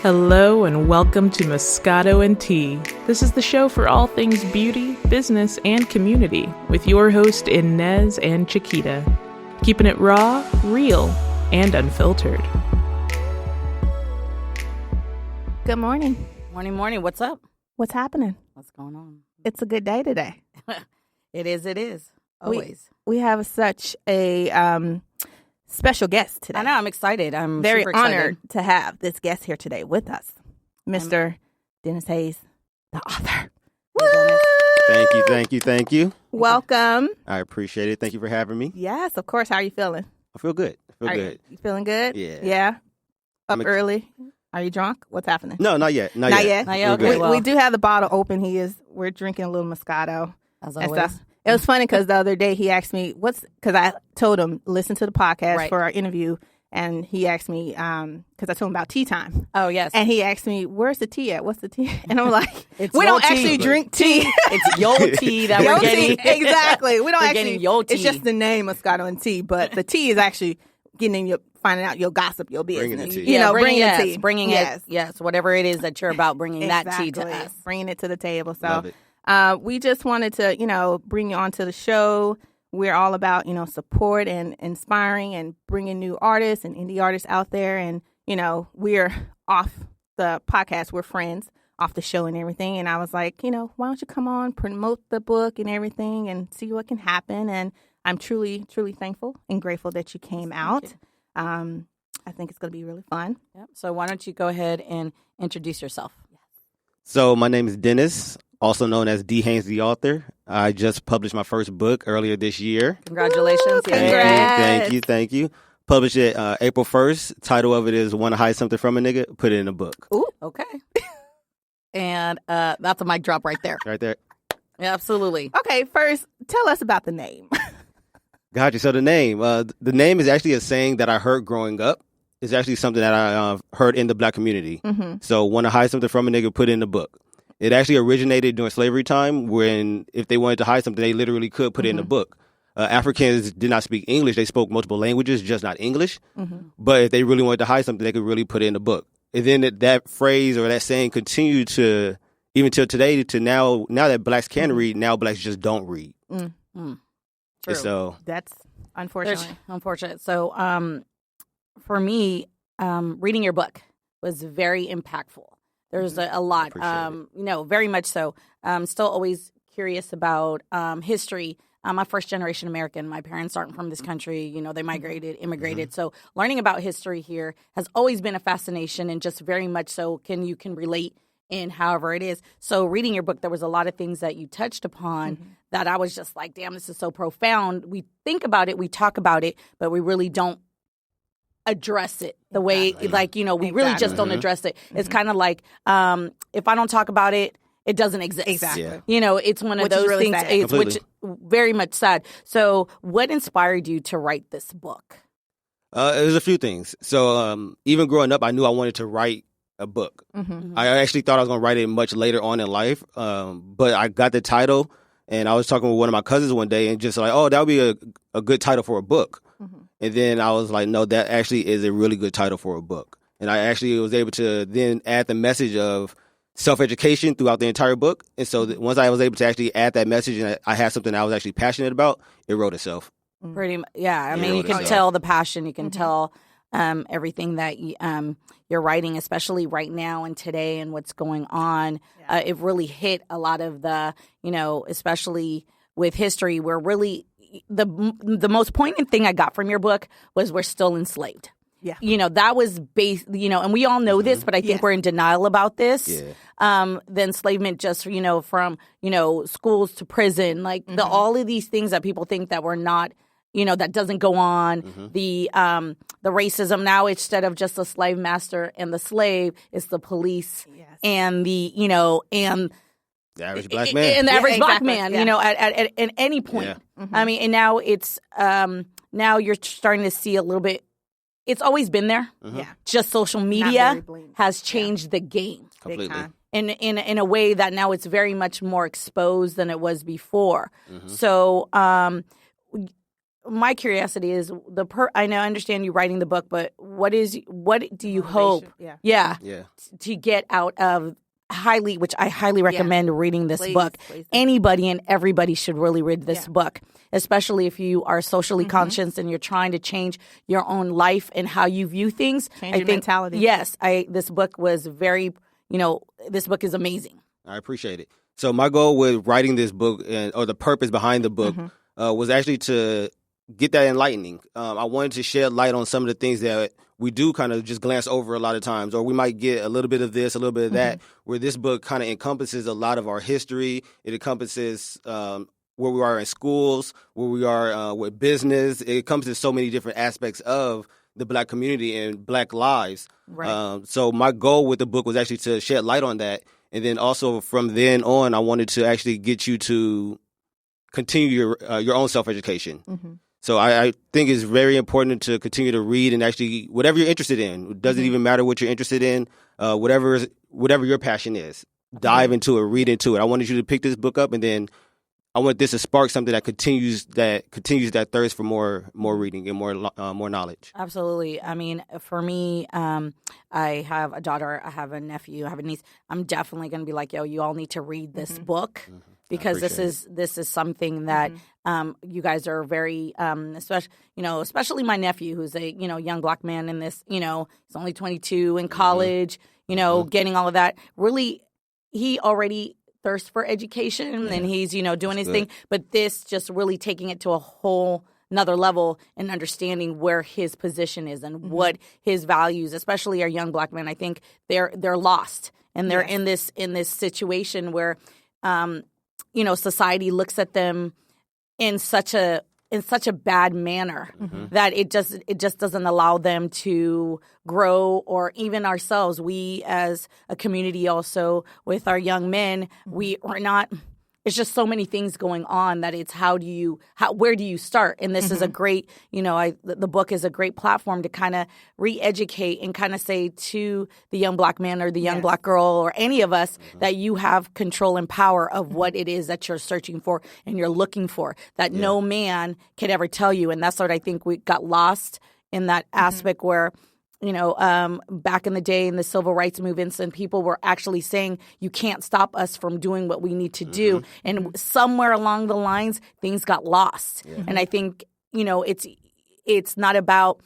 Hello and welcome to Moscato and Tea. This is the show for all things beauty, business, and community with your host Inez and Chiquita. Keeping it raw, real, and unfiltered. Good morning. Morning. What's up? What's happening? What's going on? It's a good day today. It is. Always. We have such a special guest today. I know. I'm excited. I'm very super excited. honored to have this guest here today with us, Mr. Dennis Hayes, the author. Thank you. Welcome. I appreciate it. Thank you for having me. Yes, of course. How are you feeling? I feel good. You feeling good? Yeah. Yeah. Up early. Are you drunk? What's happening? No, not yet. Not yet. Okay, we do have the bottle open. We're drinking a little Moscato. As and always. stuff. It was funny because the other day he asked me, because I told him, listen to the podcast Right. for our interview. And he asked me, because I told him about tea time. Oh, yes. And he asked me, where's the tea at? What's the tea? And I'm like, It's we your don't tea. actually drink tea. It's your tea that Yo we're getting. tea. Exactly. We don't We're actually. getting your tea. It's just the name Moscato and tea. But the tea is actually finding out your gossip, your business. Bringing the tea. Bringing the tea. Bringing it. Yes, whatever it is that you're about, bringing that tea to Exactly. us. Bringing it to the table. Love So it. we just wanted to, bring you onto the show. We're all about, support and inspiring and bringing new artists and indie artists out there. And, we're off the podcast. We're friends off the show and everything. And I was like, why don't you come on, promote the book and everything and see what can happen. And I'm truly, truly thankful and grateful that you came out. I think it's going to be really fun. Yep. So why don't you go ahead and introduce yourself? So my name is Dennis, also known as D. Haynes, the author. I just published my first book earlier this year. Congratulations. Woo, Yay. congrats. Thank you. Published it April 1st. Title of it is Want to Hide Something from a Nigga? Put it in a book. Ooh, okay. And that's a mic drop right there. Right there. Yeah, absolutely. Okay, first, tell us about the name. Gotcha. So the name is actually a saying that I heard growing up. It's actually something that I heard in the black community. Mm-hmm. So want to hide something from a nigga, put it in a book. It actually originated during slavery time when if they wanted to hide something, they literally could put it in a book. Africans did not speak English. They spoke multiple languages, just not English. Mm-hmm. But if they really wanted to hide something, they could really put it in a book. And then that phrase or that saying continued to, even till today, to now that blacks can read, now blacks just don't read. Mm. True. And so That's unfortunately. Unfortunate. So for me, reading your book was very impactful. There's a lot, Appreciate it. very much so. Still always curious about history. I'm a first-generation American. My parents aren't from this country. They migrated, immigrated. Mm-hmm. So learning about history here has always been a fascination and just very much so you can relate in however it is. So reading your book, there was a lot of things that you touched upon that I was just like, damn, this is so profound. We think about it, we talk about it, but we really don't address it the way, we really just don't address it. It's kind of like, if I don't talk about it, it doesn't exist. Exactly. Yeah. It's one of Which is those really things. sad. It's which Completely. very much sad. So what inspired you to write this book? There's a few things. So even growing up, I knew I wanted to write a book. Mm-hmm. I actually thought I was going to write it much later on in life, but I got the title, and I was talking with one of my cousins one day, and just like, oh, that would be a good title for a book. Mm-hmm. And then I was like, no, that actually is a really good title for a book. And I actually was able to then add the message of self-education throughout the entire book. And so once I was able to actually add that message and I had something I was actually passionate about, it wrote itself. Pretty much, yeah. I mean, you wrote can itself. tell the passion. You can tell everything that you're writing, especially right now and today and what's going on. It really hit a lot of the, especially with history, we're really the most poignant thing I got from your book was we're still enslaved. Yeah. That was based, and we all know this, but I think Yes. we're in denial about this. Yeah. The enslavement just, from, schools to prison, like all of these things that people think that we're not, that doesn't go on. The racism now, instead of just the slave master and the slave, it's the police and the, and The average black man. and the average black exactly. man, Yeah. at any point. Yeah. I mean, and now it's, now you're starting to see a little bit, it's always been there. Yeah. Just social very media blatant. has changed the game Big Completely. time. in a way that now it's very much more exposed than it was before. So my curiosity is I understand you writing the book, but what do you hope? Yeah. To get out of which I highly recommend reading this book. Please. Anybody and everybody should really read this book, especially if you are socially conscious and you're trying to change your own life and how you view things. Change your mentality. Yes, this book was very, this book is amazing. I appreciate it. So my goal with writing this book or the purpose behind the book was actually to get that enlightening. I wanted to shed light on some of the things that we do kind of just glance over a lot of times, or we might get a little bit of this, a little bit of that, where this book kind of encompasses a lot of our history. It encompasses where we are in schools, where we are with business. It encompasses so many different aspects of the Black community and Black lives. Right. So my goal with the book was actually to shed light on that. And then also from then on, I wanted to actually get you to continue your own self-education. So I think it's very important to continue to read and actually whatever you're interested in. It doesn't even matter what you're interested in. Whatever your passion is, dive into it, read into it. I wanted you to pick this book up, and then I want this to spark something that continues that thirst for more reading and more knowledge. Absolutely. I mean, for me, I have a daughter, I have a nephew, I have a niece. I'm definitely going to be like, yo, you all need to read this book. Because this is something that you guys are very especially my nephew, who's a young Black man in this, he's only 22 in college, getting all of that. Really, he already thirsts for education and he's doing his thing. But this just really taking it to a whole another level and understanding where his position is and what his values, especially our young Black men. I think they're lost and they're in this situation where society looks at them in such a bad manner that it just doesn't allow them to grow, or even ourselves. We as a community also with our young men, we are not. It's just so many things going on that it's where do you start? And this is a great, the book is a great platform to kind of re-educate and kind of say to the young Black man or the young Black girl or any of us that you have control and power of what it is that you're searching for and you're looking for, that no man could ever tell you. And that's what I think we got lost in that aspect where, back in the day in the civil rights movements, and people were actually saying, you can't stop us from doing what we need to do. And somewhere along the lines, things got lost. And I think, it's not about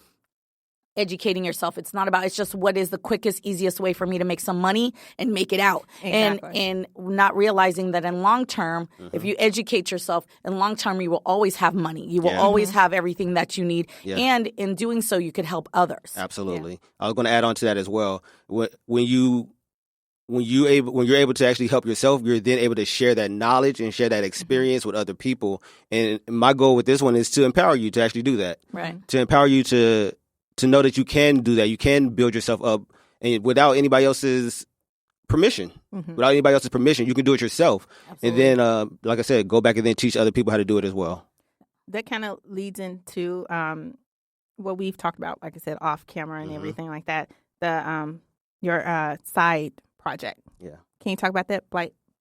educating yourself. It's just what is the quickest, easiest way for me to make some money and make it out. Exactly. And not realizing that in long term, if you educate yourself, in long term, you will always have money. You will always have everything that you need. And in doing so, you could help others. Absolutely. I was going to add on to that as well. When you're able to actually help yourself, you're then able to share that knowledge and share that experience with other people. And my goal with this one is to empower you to actually do that. Right. To empower you to know that you can do that. You can build yourself up, and without anybody else's permission. Without anybody else's permission, you can do it yourself. Absolutely. And then, like I said, go back and then teach other people how to do it as well. That kind of leads into what we've talked about, like I said, off camera and everything like that. Your side project. Yeah. Can you talk about that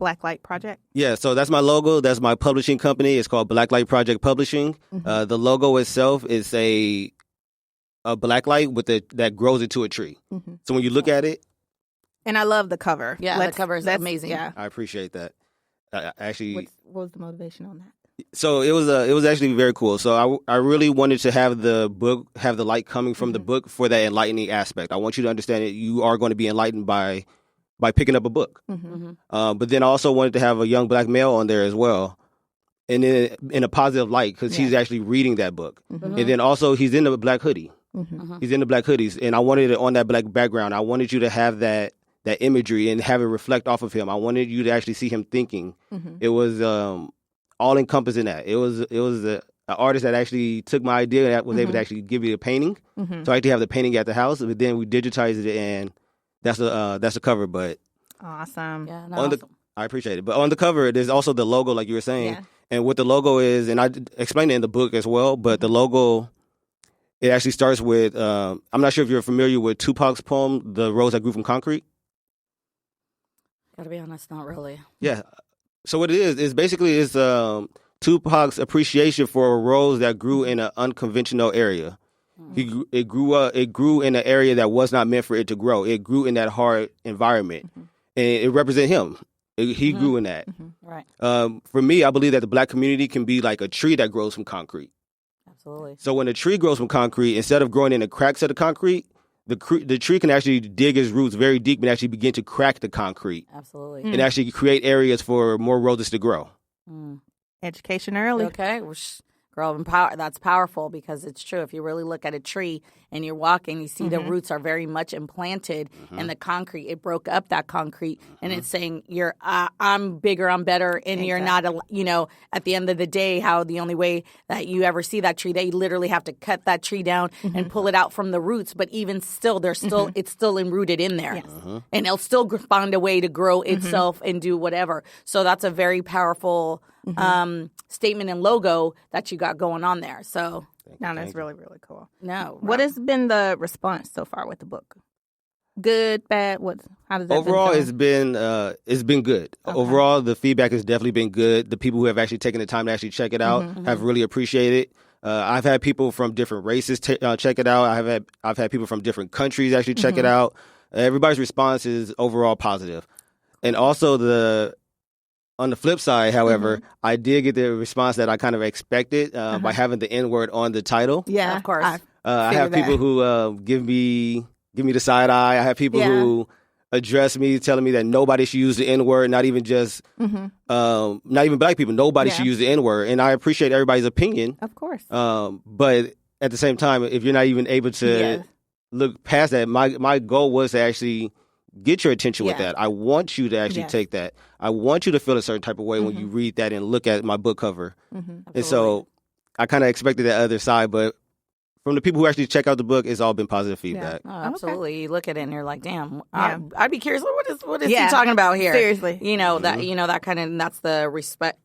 Blacklight Project? Yeah, so that's my logo. That's my publishing company. It's called Blacklight Project Publishing. The logo itself is a black light that grows into a tree. So when you look at it, and I love the cover. Yeah, the cover is amazing. Yeah, I appreciate that. Actually, what was the motivation on that? So it was actually very cool. So I really wanted to have the book have the light coming from the book for that enlightening aspect. I want you to understand that you are going to be enlightened by picking up a book. But then I also wanted to have a young Black male on there as well. And then in a positive light, because he's actually reading that book. And then also he's in the black hoodie. He's in the black hoodies. And I wanted it on that black background. I wanted you to have that imagery and have it reflect off of him. I wanted you to actually see him thinking. It was all encompassing that. It was an artist that actually took my idea and was able to actually give me a painting. So I actually have the painting at the house, but then we digitized it, and that's the cover. But awesome. Yeah, awesome. I appreciate it. But on the cover, there's also the logo, like you were saying. And what the logo is, and I explained it in the book as well, but the logo, it actually starts with, I'm not sure if you're familiar with Tupac's poem, The Rose That Grew from Concrete. Gotta be honest, not really. Yeah. So what it is basically Tupac Tupac's appreciation for a rose that grew in an unconventional area. It grew in an area that was not meant for it to grow. It grew in that hard environment, and it represents him. He grew in that. Right. For me, I believe that the Black community can be like a tree that grows from concrete. Absolutely. So when a tree grows from concrete, instead of growing in the cracks of the concrete, the tree can actually dig its roots very deep and actually begin to crack the concrete. Absolutely. And actually create areas for more roses to grow. Education early. Okay. Well, girl, that's powerful because it's true. If you really look at a tree and you're walking, you see the roots are very much implanted in the concrete. It broke up that concrete, and it's saying I'm bigger, I'm better, and you're not. At the end of the day, how the only way that you ever see that tree, they literally have to cut that tree down and pull it out from the roots. But even still, it's still enrooted in there, and it'll still find a way to grow itself and do whatever. So that's a very powerful statement and logo that you got going on there. So no, that's really, really cool. No. What has been the response so far with the book? Good, bad? How does that overall been it's been good. Okay. Overall, the feedback has definitely been good. The people who have actually taken the time to actually check it out have really appreciated it. I've had people from different races check it out. I've had people from different countries actually check it out. Everybody's response is overall positive. And also on the flip side, however, I did get the response that I kind of expected by having the N-word on the title. Yeah, of course. I have people who give me the side eye. I have people who address me, telling me that nobody should use the N-word, not even just, not even Black people. Nobody should use the N-word. And I appreciate everybody's opinion. Of course. But at the same time, if you're not even able to look past that, my goal was to actually get your attention with that. I want you to actually take that. I want you to feel a certain type of way when you read that and look at my book cover. And so I kind of expected that other side, but from the people who actually check out the book, it's all been positive feedback. Oh, absolutely. You look at it and you're like, damn, I'd be curious. What is he Yeah. talking about here? Seriously. That kind of, that's the respect.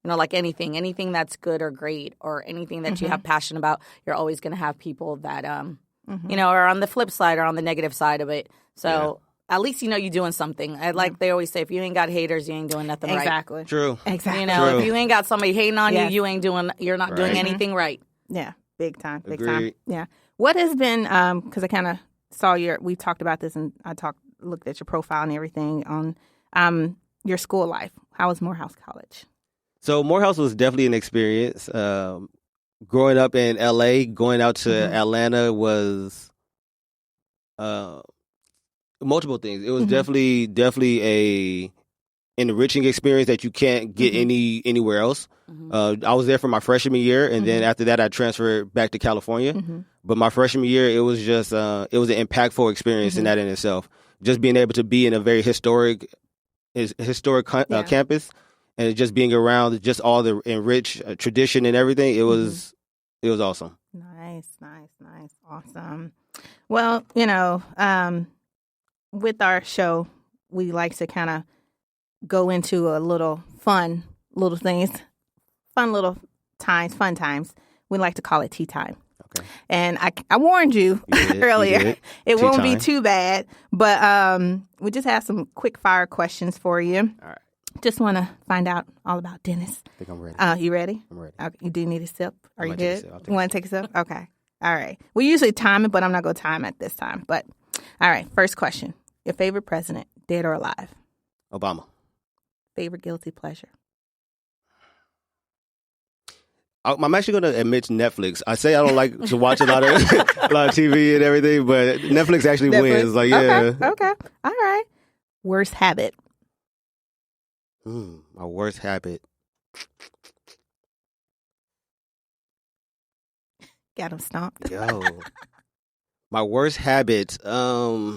Like anything that's good or great or anything that you have passion about, you're always going to have people that, are on the flip side or on the negative side of it. So at least you're doing something. Like they always say, if you ain't got haters, you ain't doing nothing right. Exactly. True. Exactly. If you ain't got somebody hating on you, you're not doing anything right. Yeah. Big time. Big Agreed. time. Yeah. What has been, because I kind of saw we talked about this and I looked at your profile and everything on your school life. How was Morehouse College? So Morehouse was definitely an experience. Growing up in LA, going out to Atlanta was multiple things. It was definitely a enriching experience that you can't get anywhere else. I was there for my freshman year, and then after that, I transferred back to California. But my freshman year, it was just it was an impactful experience in that in itself. Just being able to be in a very historic campus, and just being around just all the enriched tradition and everything. It was awesome. Nice, awesome. Well, with our show, we like to kind of go into a little fun little times. We like to call it tea time. Okay. And I warned you earlier. It won't be too bad, but we just have some quick fire questions for you. All right. Just want to find out all about Dennis. I think I'm ready. You ready? I'm ready. Okay. You do need a sip? Are you good? You want to take a sip? Okay. All right. We usually time it, but I'm not going to time it this time. But all right. First question. Your favorite president, dead or alive? Obama. Favorite guilty pleasure? I'm actually going to admit to Netflix. I say I don't like to watch a lot of TV and everything, but Netflix actually wins. Like, yeah. Okay. All right. Worst habit? My worst habit. Got him stomped. Yo. My worst habit. I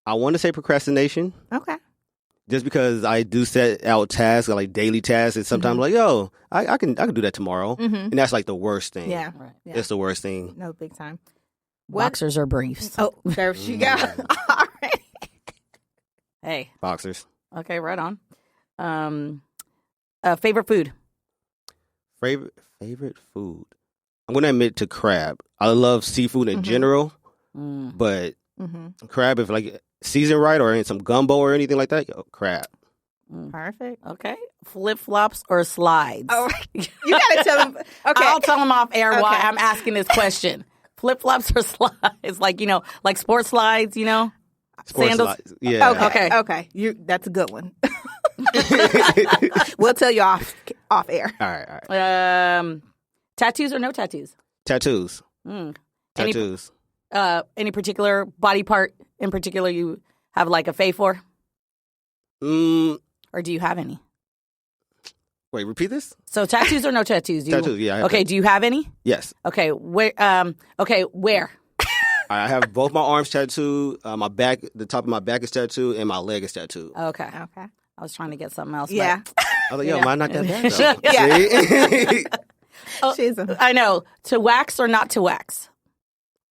want to say procrastination. Okay. Just because I do set out tasks, like daily tasks, and sometimes I'm like, yo, I can do that tomorrow. And that's like the worst thing. Yeah. Right. It's the worst thing. No, big time. Boxers or briefs? Oh, there she go. All right. Hey. Boxers. Okay, right on. Favorite food? Favorite food. I'm going to admit to crab. I love seafood in general, but crab, if like seasoned right or in some gumbo or anything like that, crab. Perfect. Okay. Flip flops or slides? Oh, you gotta tell them. Okay, I'll tell them off air why Okay. I'm asking this question. Flip flops or slides? Like, like sports slides, Sports Sandals? slides. Yeah. Okay. Okay. That's a good one. We'll tell you off air. All right. Tattoos or no tattoos? Tattoos. Any Tattoos. any particular body part in particular you have like a fave for? Or do you have any? Wait, repeat this? So tattoos or no tattoos? Tattoos, yeah, I have Okay, tattoos. do you have any? Yes. Okay, where? Where? I have both my arms tattooed. My back, the top of my back is tattooed, and my leg is tattooed. Okay. Okay. I was trying to get something else. Yeah. I was like, yo, mine not that bad though. Yeah. See? She's a, I know. To wax or not to wax?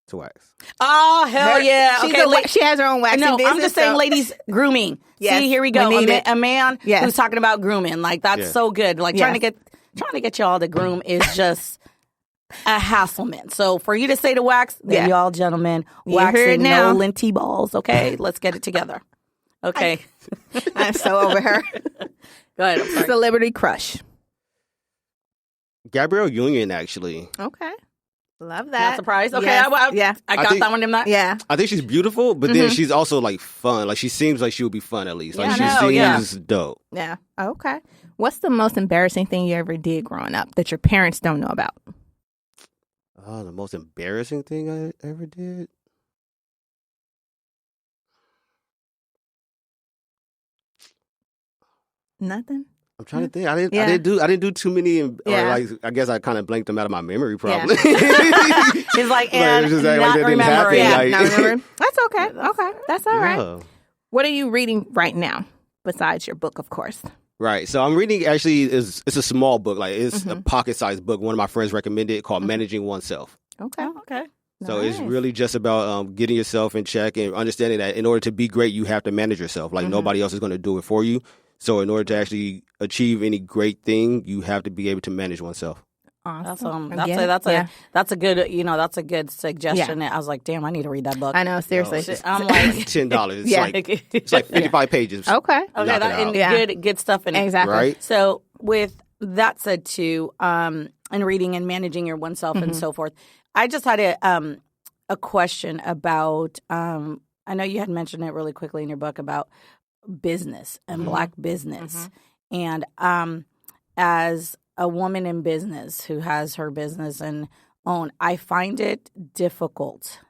To wax. Oh, hell yeah. She's Okay, she has her own waxing no, business. I'm just saying, so- ladies, grooming. Yes, See, here we we go. need it. A man Yes. who's talking about grooming. Like, that's Yeah. so good. Like, trying Yes. to get y'all to groom is just a hasslement. So for you to say to wax, there Yeah. y'all gentlemen, You heard it waxing now. no linty balls. Okay, let's get it together. Okay, I'm so over her. go ahead. I'm sorry. Celebrity crush. Gabrielle Union, actually. Okay. Love that. Not surprised. Okay, Yes. I Yeah. I got think- that one in that. Yeah. I think she's beautiful, but then she's also like fun. Like she seems like she would be fun at least. Like Yeah, she I know, seems dope. Yeah. Okay. What's the most embarrassing thing you ever did growing up that your parents don't know about? Oh, the most embarrassing thing I ever did. Nothing. I'm trying to think. I Yeah. didn't do too many. Or Yeah. like I guess I kind of blanked them out of my memory. Probably. He's like, and it's just like not they didn't remembering. happen, Yeah. like- Not remember. That's okay. Okay. That's all right. Yeah. What are you reading right now besides your book, of course? Right. So I'm reading actually it's a small book. Like it's a pocket-sized book. One of my friends recommended it called Managing Oneself. Okay. Oh, okay. So it's Nice. really just about getting yourself in check and understanding that in order to be great, you have to manage yourself. Like nobody else is going to do it for you. So in order to actually achieve any great thing, you have to be able to manage oneself. Awesome. That's Again, that's a good that's a good suggestion. I was like, damn, I need to read that book. I know. Seriously. I'm like, $10. It's Yeah. like it's like 55 pages. Okay. okay, Knock it that, out. and Yeah. good stuff in it. Exactly. Right? So with that said, too, and reading and managing your oneself and so forth, I just had a question about. I know you had mentioned it really quickly in your book about business and Black business, and as a woman in business who has her business and own, I find it difficult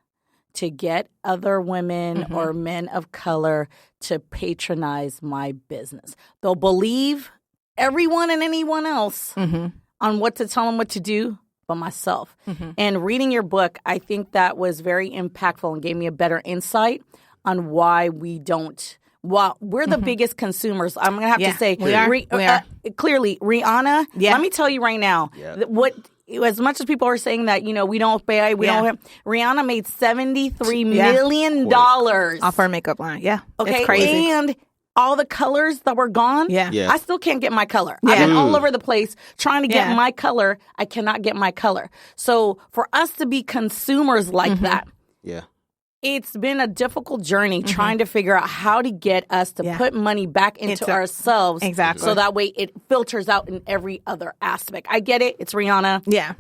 to get other women or men of color to patronize my business. They'll believe everyone and anyone else on what to tell them what to do, but myself. And reading your book, I think that was very impactful and gave me a better insight on why we don't. Well, we're the biggest consumers. I'm gonna have Yeah, to say, we are. We are. Clearly, Rihanna. Yeah. Let me tell you right now, what as much as people are saying that we don't pay, we Yeah. don't. Rihanna made $73 Yeah. million dollars. Off her makeup line. Yeah. Okay, It's crazy. and all the colors that were gone. Yeah. Yeah. I still can't get my color. Yeah. I've been all over the place trying to get Yeah. my color. I cannot get my color. So for us to be consumers like that, Yeah. it's been a difficult journey trying to figure out how to get us to Yeah. put money back into ourselves. Exactly. So that way it filters out in every other aspect. I get it. It's Rihanna. Yeah.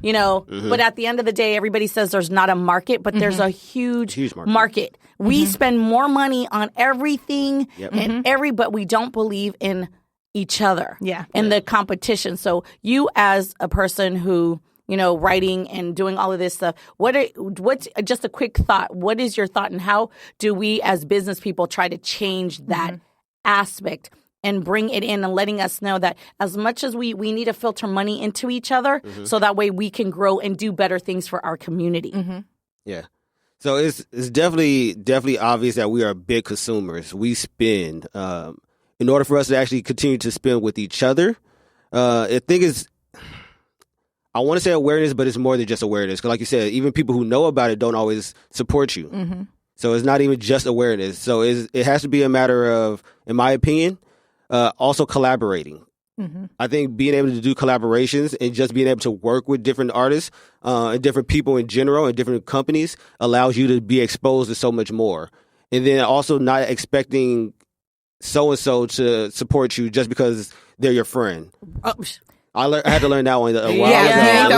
But at the end of the day, everybody says there's not a market, but there's a huge market. We spend more money on everything Yep. and but we don't believe in each other. Yeah. And the competition. So you as a person who writing and doing all of this stuff. What's just a quick thought? What is your thought, and how do we as business people try to change that aspect and bring it in and letting us know that as much as we need to filter money into each other, so that way we can grow and do better things for our community. Yeah. So it's definitely obvious that we are big consumers. We spend in order for us to actually continue to spend with each other. I think it's. I want to say awareness, but it's more than just awareness. Because like you said, even people who know about it don't always support you. So it's not even just awareness. So it has to be a matter of, in my opinion, also collaborating. I think being able to do collaborations and just being able to work with different artists and different people in general and different companies allows you to be exposed to so much more. And then also not expecting so-and-so to support you just because they're your friend. Oh, I had to learn that one a while ago. Yeah,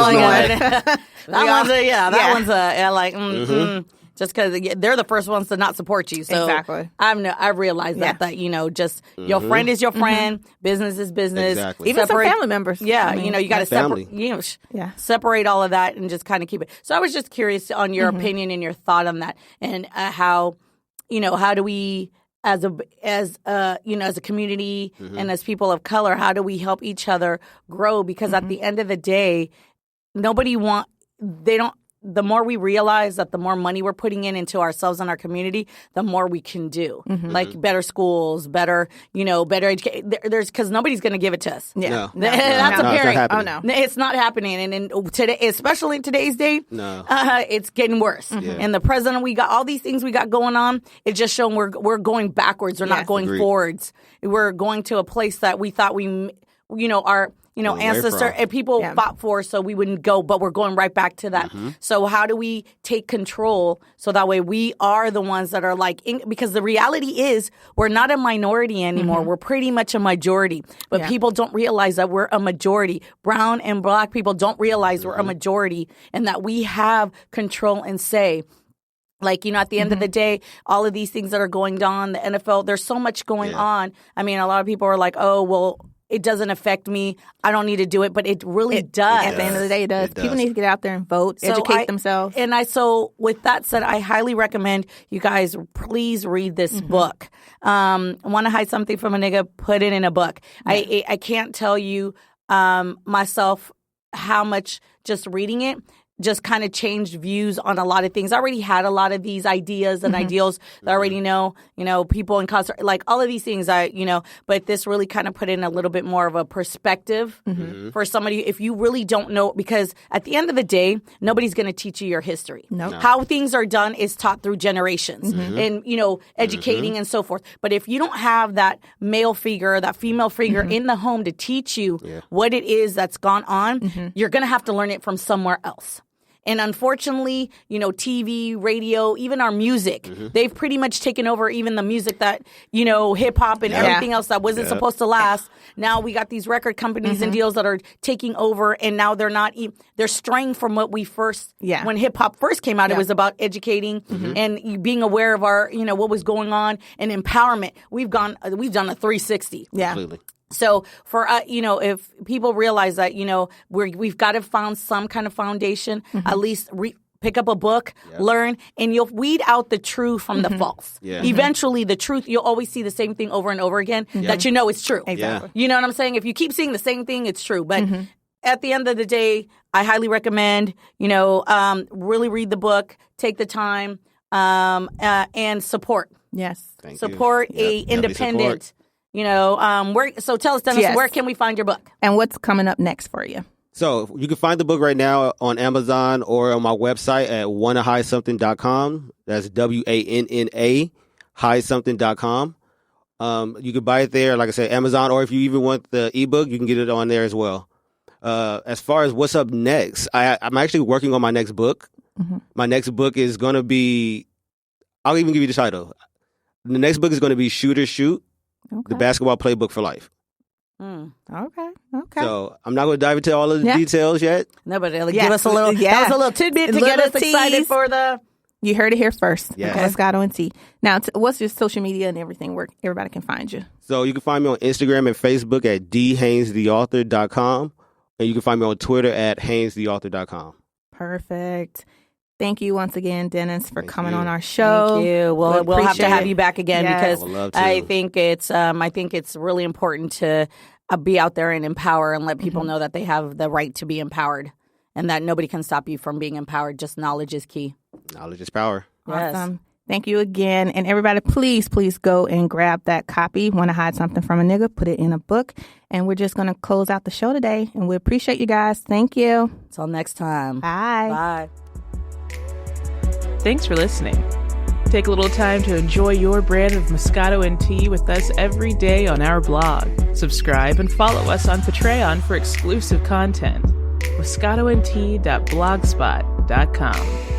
that one's just because they're the first ones to not support you. So exactly. I realized that just your friend is your friend, business is business. Exactly. Even some family members. Yeah, you got to separate. Separate all of that and just kind of keep it. So I was just curious on your opinion and your thought on that, and how do we, as a community and as people of color, how do we help each other grow? Because at the end of the day, the more we realize that the more money we're putting into ourselves and our community, the more we can do. Like better schools, better education. Because nobody's going to give it to us. Yeah. That's apparent. Oh, no. It's not happening. And today, especially in today's day, it's getting worse. And the president, we got all these things we got going on. It's just showing we're going backwards. We're not going forwards. We're going to a place that we thought our ancestors and people fought for, so we wouldn't go, but we're going right back to that. So how do we take control so that way we are the ones that are because the reality is we're not a minority anymore. We're pretty much a majority, but people don't realize that we're a majority. Brown and black people don't realize we're a majority and that we have control and say. At the end of the day, all of these things that are going on, the NFL, there's so much going on. I mean, a lot of people are like, oh, well, it doesn't affect me. I don't need to do it, but it really does. At the end of the day, it does. People need to get out there and vote, educate themselves. So with that said, I highly recommend you guys please read this book. Want to hide something from a nigga? Put it in a book. I can't tell you myself how much just reading it just kind of changed views on a lot of things. I already had a lot of these ideas and ideals that I already know, people in concert, like all of these things but this really kind of put in a little bit more of a perspective for somebody if you really don't know, because at the end of the day, nobody's going to teach you your history. No. How things are done is taught through generations and, educating and so forth. But if you don't have that male figure, that female figure in the home to teach you what it is that's gone on, you're going to have to learn it from somewhere else. And unfortunately, TV, radio, even our music, they've pretty much taken over even the music that, hip hop and everything else that wasn't supposed to last. Now we got these record companies and deals that are taking over, and now they're straying from what we first, when hip hop first came out, it was about educating and being aware of our, what was going on and empowerment. We've done a 360. Yeah. Completely. So for if people realize that we've got to found some kind of foundation, at least pick up a book, learn, and you'll weed out the true from the false. Yeah. Eventually, the truth, you'll always see the same thing over and over again that it's true. Exactly. You know what I'm saying? If you keep seeing the same thing, it's true. But at the end of the day, I highly recommend really read the book, take the time, and support. Yes, support a independent. Support. So tell us, Dennis, where can we find your book? And what's coming up next for you? So you can find the book right now on Amazon or on my website at wannahidesomething.com. That's WANNA, hidesomething.com. You can buy it there, like I said, Amazon, or if you even want the ebook, you can get it on there as well. As far as what's up next, I'm actually working on my next book. My next book is going to be, I'll even give you the title. The next book is going to be Shoot or Shoot. Okay. The basketball playbook for life. Okay. So I'm not going to dive into all of the details yet. No, but it'll give us a little. That was a little tidbit to get us excited for the. You heard it here first. Yeah. Okay. Moscato and T. Now, what's your social media and everything where everybody can find you? So you can find me on Instagram and Facebook at dhainestheauthor.com, and you can find me on Twitter at hainestheauthor.com. Perfect. Thank you once again, Dennis, for coming on our show. Thank you. We'll have to have you back again because I think it's really important to be out there and empower and let people know that they have the right to be empowered and that nobody can stop you from being empowered. Just knowledge is key. Knowledge is power. Awesome. Yes. Thank you again. And everybody, please go and grab that copy. Want to hide something from a nigga? Put it in a book. And we're just going to close out the show today. And we appreciate you guys. Thank you. Until next time. Bye. Bye. Thanks for listening. Take a little time to enjoy your brand of Moscato and Tea with us every day on our blog. Subscribe and follow us on Patreon for exclusive content. MoscatoandTea.blogspot.com